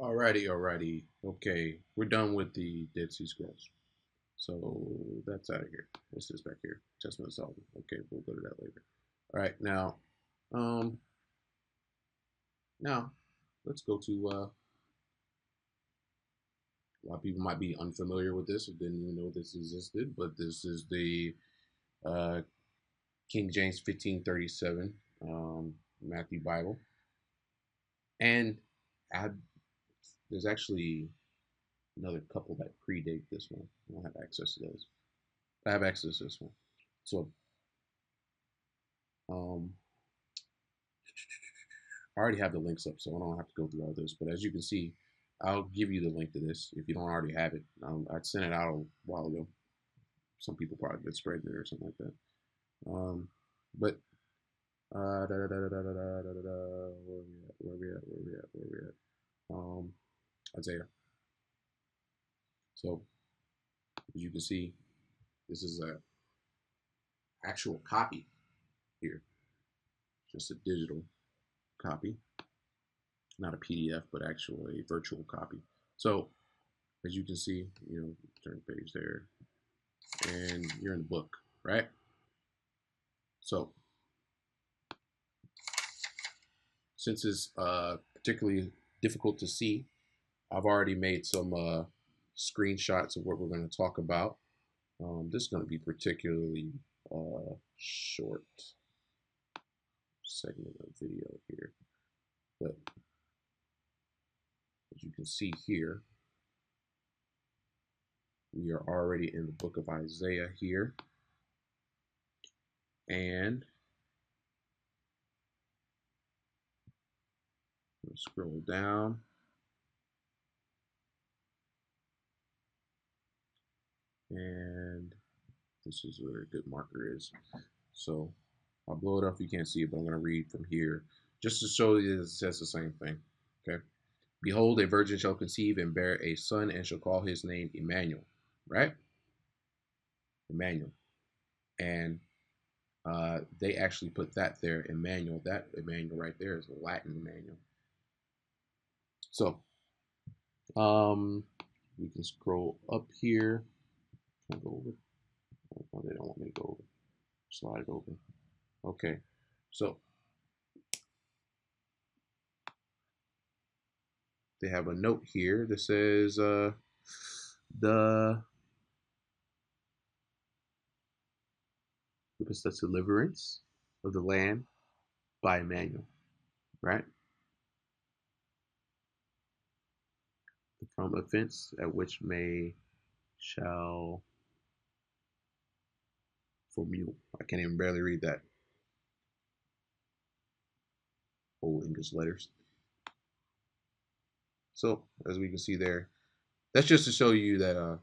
Alrighty. Okay, we're done with the Dead Sea Scrolls. So that's out of here. What's this back here? Testament of Solomon. Okay, we'll go to that later. All right, um, now let's go to. A lot of people might be unfamiliar with this or didn't even know this existed, but this is the uh, King James 1537 Matthew Bible, and I, there's actually another couple that predate this one. I don't have access to those. I have access to this one. So um, I already have the links up, so I don't have to go through all this. But as you can see, I'll give you the link to this if you don't already have it. I sent it out a while ago. Some people probably been spreading it or something like that. But where we at? Where we at? Isaiah. So as you can see, this is a actual copy here, just a digital copy, not a PDF, but actually a virtual copy. So as you can see, turn the page there, and you're in the book, right? So since it's particularly difficult to see, I've already made some screenshots of what we're going to talk about. This is going to be particularly short segment of video here, but as you can see here, we are already in the book of Isaiah here, and scroll down. And this is where a good marker is. So I'll blow it up if you can't see it, but I'm going to read from here just to show you that it says the same thing. Okay. Behold, a virgin shall conceive and bear a son and shall call his name Emmanuel. Right? Emmanuel. And they actually put that there, Emmanuel. That Emmanuel right there is Latin Emmanuel. So we can scroll up here. Can I go over? Oh, they don't want me to go over. Slide it over. Okay. So they have a note here that says the because that's deliverance of the land by Emmanuel, right? From offense at which may shall from you. I can't even barely read that old English letters. So as we can see there, that's just to show you that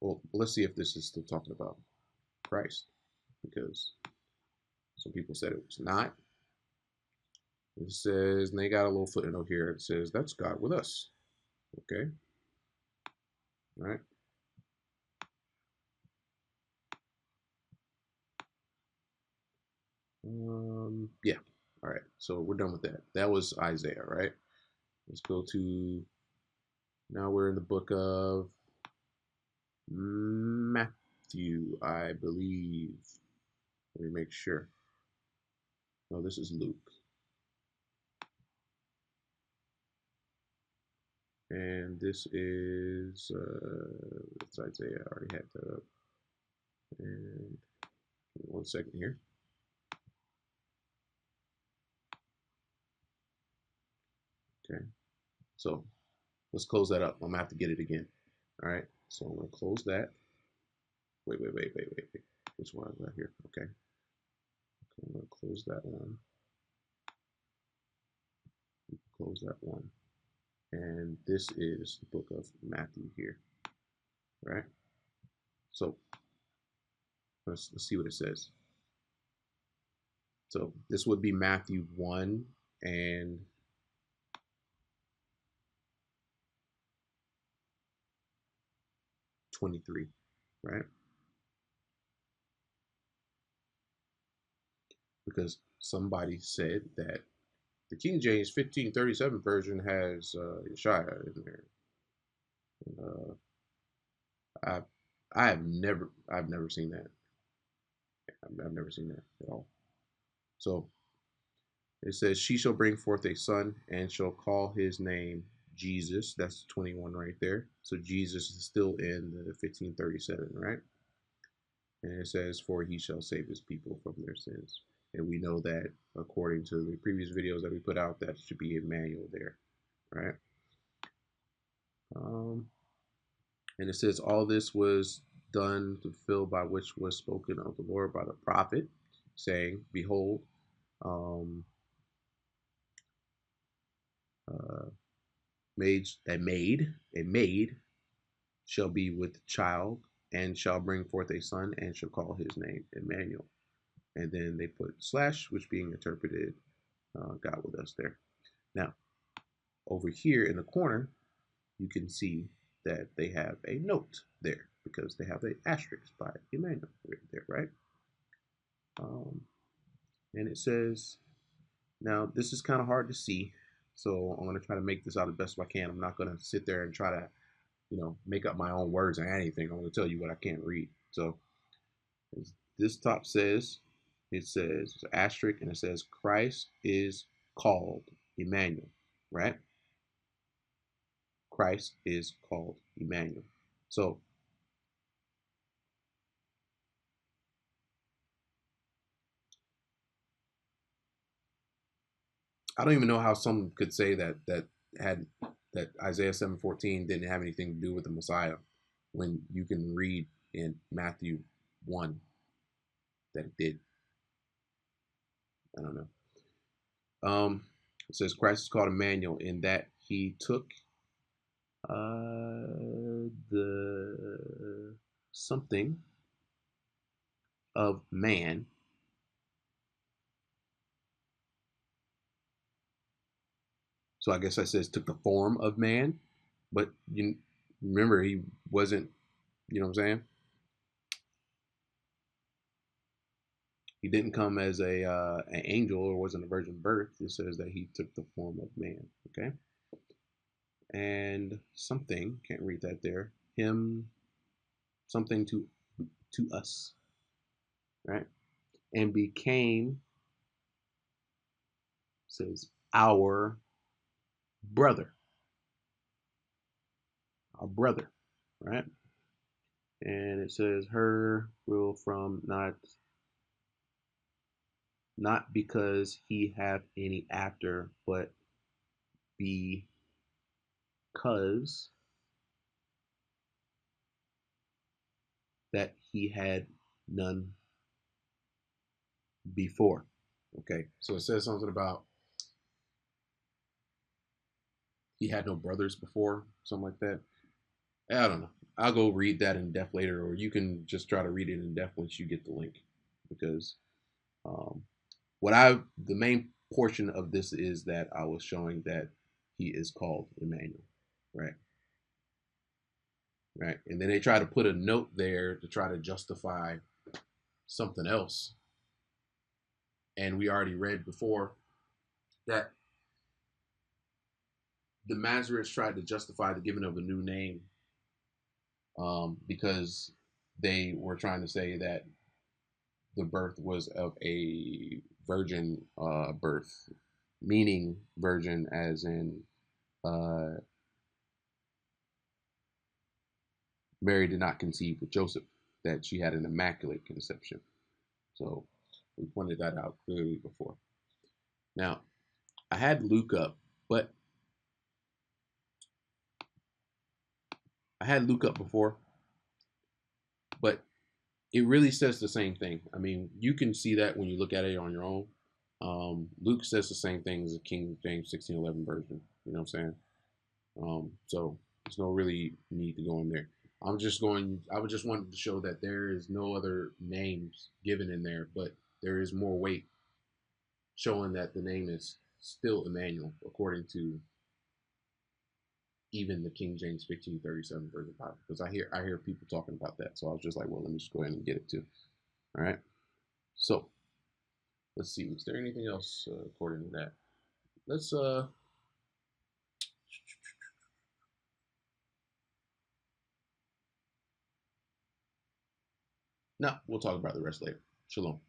well, let's see if this is still talking about Christ, because some people said it was not. It says, and they got a little footnote here. It says, that's God with us. Okay. All right. Yeah. All right. So we're done with that. That was Isaiah, right? Let's go to, now we're in the book of Matthew, I believe. Let me make sure. No, this is Luke. And this is, it's Isaiah. I already had that up. And 1 second here. Okay. So let's close that up. I'm gonna have to get it again. All right. So I'm gonna close that. Wait. Which one I got here? Okay. I'm gonna close that one. Close that one. And this is the book of Matthew here. Right. So let's see what it says. So this would be Matthew 1 and 23, right? Because somebody said that The King James 1537 version has Yeshaya in there. And, I I've never seen that. I've never seen that at all. So it says, "She shall bring forth a son, and shall call his name Jesus." That's 21 right there. So Jesus is still in the 1537, right? And it says, "For he shall save his people from their sins." And we know that according to the previous videos that we put out, that should be Emmanuel there, right? Um, and it says, "All this was done to fulfill by which was spoken of the Lord by the prophet, saying, Behold, um, uh, a maid shall be with child, and shall bring forth a son, and shall call his name Emmanuel." And then they put slash, which being interpreted, God with us there. Now, over here in the corner, you can see that they have a note there because they have an asterisk by Emmanuel right there, right? Um, and it says, now this is kind of hard to see, so I'm going to try to make this out as best as I can. I'm not going to sit there and try to, make up my own words or anything. I'm going to tell you what I can't read. So this top says, it says, it's an asterisk, and it says, Christ is called Emmanuel, right? Christ is called Emmanuel. So I don't even know how someone could say had that Isaiah 7:14 didn't have anything to do with the Messiah when you can read in Matthew 1 that it did. I don't know. It says Christ is called Emmanuel in that he took the something of man. So I guess that says took the form of man, but you remember he wasn't. You know what I'm saying? He didn't come as an angel or wasn't a virgin birth. It says that he took the form of man. Okay, and something can't read that there. Him something to us, right? And became says brother, our brother, right? And it says her will from not because he have any after, but because that he had none before. Okay, so it says something about he had no brothers before, something like that. I don't know. I'll go read that in depth later, or you can just try to read it in depth once you get the link. Because um, the main portion of this is that I was showing that he is called Emmanuel, right? Right, and then they try to put a note there to try to justify something else, and we already read before that the Masoretes tried to justify the giving of a new name because they were trying to say that the birth was of a virgin birth, meaning virgin as in uh, Mary did not conceive with Joseph, that she had an immaculate conception. So we pointed that out clearly before. Now, I had Luke up, but I had Luke up before, but it really says the same thing. I mean, you can see that when you look at it on your own. Luke says the same thing as the King James 1611 version. You know what I'm saying? So there's no really need to go in there. I was just wanted to show that there is no other names given in there, but there is more weight showing that the name is still Emmanuel, according to even the King James 1537 version of the Bible. Because I hear people talking about that. So I was just like, well, let me just go ahead and get it too. All right. So let's see. Was there anything else according to that? let's no, we'll talk about the rest later. Shalom.